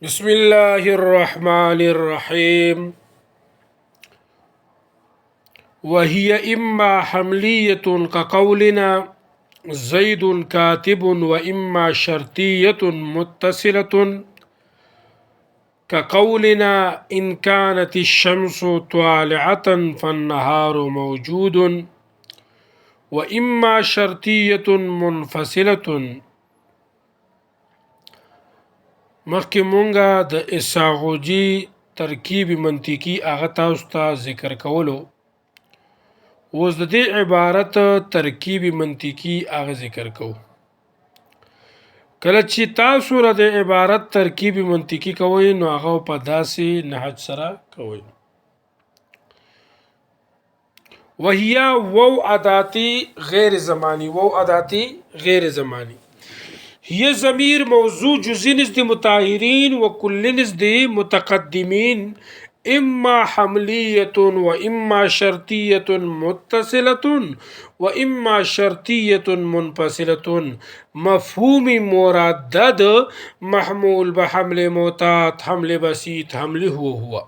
بسم الله الرحمن الرحيم. وهي إما حملية كقولنا زيد كاتب، وإما شرطية متصلة كقولنا إن كانت الشمس طالعة فالنهار موجود، وإما شرطية منفصلة. مخکې مونږه د اساغوجي ترکیب منطقي هغه تاسو ته ذکر کولو. اوس د دې عبارت ترکیب منطقي هغه ذکر کوو. کله چې تاسو را د عبارت ترکیب منطقي کوئ نو هغه په داسې نهج سره کوئ. وهي وو اداتی غیر زمانی، وو اداتی غیر زمانی. هي ضمیر موضوع جزئی نزد مطهرین و کل نزد متقدمین، اما حملیة و اما شرطیة متصلة و اما شرطیة منفصلة. مفهوم مردد محمول بحمل معتاد حمل بسيط حمل هو.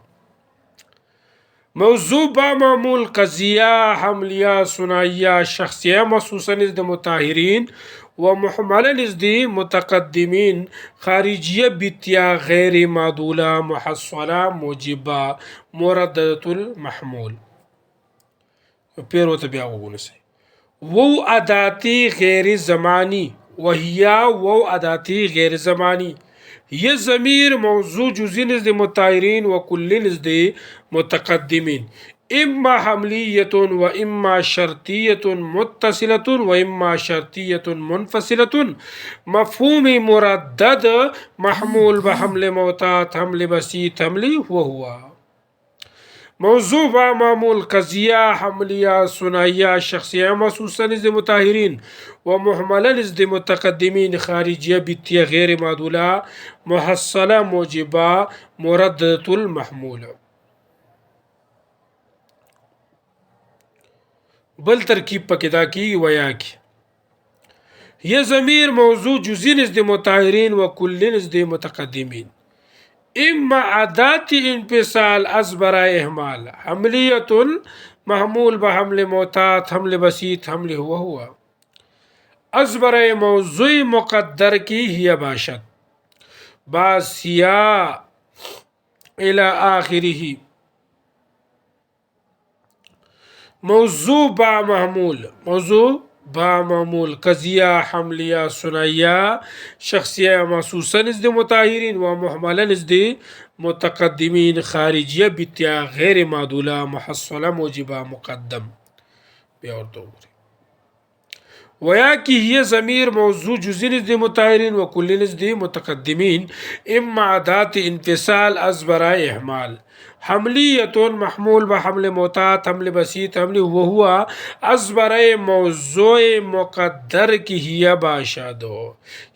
موضوع با معمول قضیه حملیه ثنائیه شخصیه مخصوصا نزد مطهرین و محمله نزد متقدمین، خارجیه بیتیا غیر معدوله محصله موجبه مرددة المحمول. پیر وته بیا وګورئ. وو اداتی غیر زمانی، وهي وو اداتی غیر زمانی. هي ضمیر موضوع جزئی نزد مطهرین و کل نزد متقدمین، اما حملیة و اما شرطیة متصلة و اما شرطیة منفصلة. مفهوم مردد محمول بحمل معتاد حمل بسيط حمل هو. موضوع با معمول قضیه حملیه ثنائیه شخصیه مخصوصا نزد مطهرین و محمله نزد متقدمین، خارجیه بیتیه غیر معدوله محصله موجبه مرددة المحمول. بل ترکیب پکې دا کیږي ویا کی. هي ضمیر موضوع جزئی نزد مطهرین و کل نزد متقدمین، اما ادات انفصال از برای اهمال، حملیة محمول بحمل معتاد حمل بسيط حمل هو. از برای موضوع مقدر کی هي باشد باسیا الى آخره. موضوع با محمول، موضوع با معمول قضیه حملیه ثنائیه شخصیه مخصوصا نزد مطهرین و محمله نزد متقدمین، خارجیه بیتیا غیر معدوله محصله موجبه مقدم. بیا ورته وګورئ. ویا کی هي ضمیر موضوع جزئی نزد مطهرین و کل نزد متقدمین، اما ادات انفصال از برای اهمال، حملیة محمول بحمل معتاد حمل بسيط حمل وهو. از برای موضوع مقدر کی هي باشد،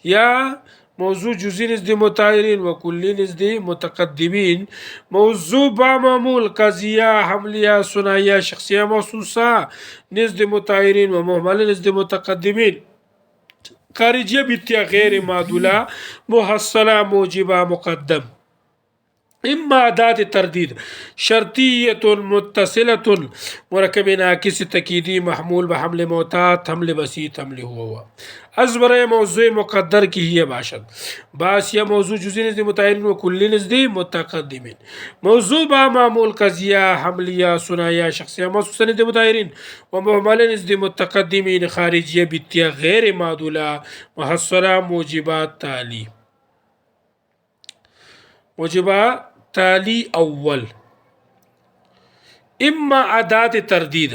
یا موضوع جزئی نزد مطهرین و کلی نزد متقدمین. موضوع با معمول قضیه حملیه ثنائیه شخصیه مخصوصه نزد مطهرین و محمله نزد متقدمین، خارجیه بیتیا غیر معدوله محصله موجبه مقدم. اما ادات تردید شرطیة متصلة مرکب ناقص تکیدی محمول بحمل معتاد حمل بسيط حمل هو. از برای موضوع مقدر کی هي باشد باس یا موضوع جزئی نزد مطهرین و کلی نزد متقدمین. موضوع با معمول قضیه حملیه ثنائیه شخصیه مخصوصا نزد مطهرین و محمله نزد متقدمین، خارجیه بیتیا غیر معدوله محصله موجبات تالی. موجبات تالی اول، اما ادات تردید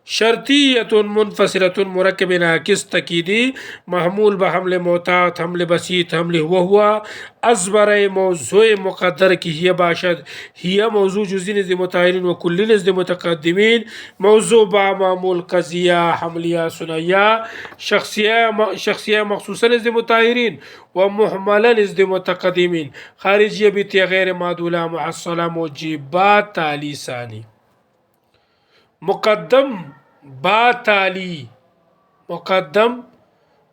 شرطیة منفصلة مرکب ناقص تکیدی محمول بحمل معتاد حمل بسيط حمل وهو. از برای موضوع مقدر کی هي باشد، هي موضوع جزئی نزد مطهرین و کلی نزد متقدمین. موضوع با معمول قضیه حملیه ثنائیه شخصیه مخصوصا نزد مطهرین و محمله نزد متقدمین، خارجیه بیتیا غیر معدوله محصله موجبات تالی ثانی. مقدم با تالی، مقدم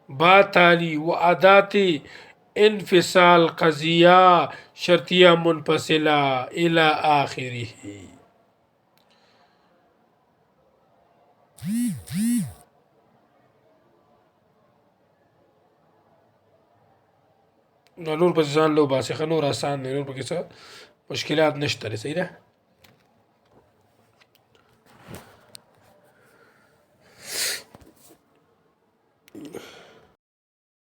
با تالی و ادات انفصال قضیه شرطیه منفصله الى آخره. نور پس ځان لو باسي، نور آسان دی، نور پکې څه مشکلات نشته. صحیح ده.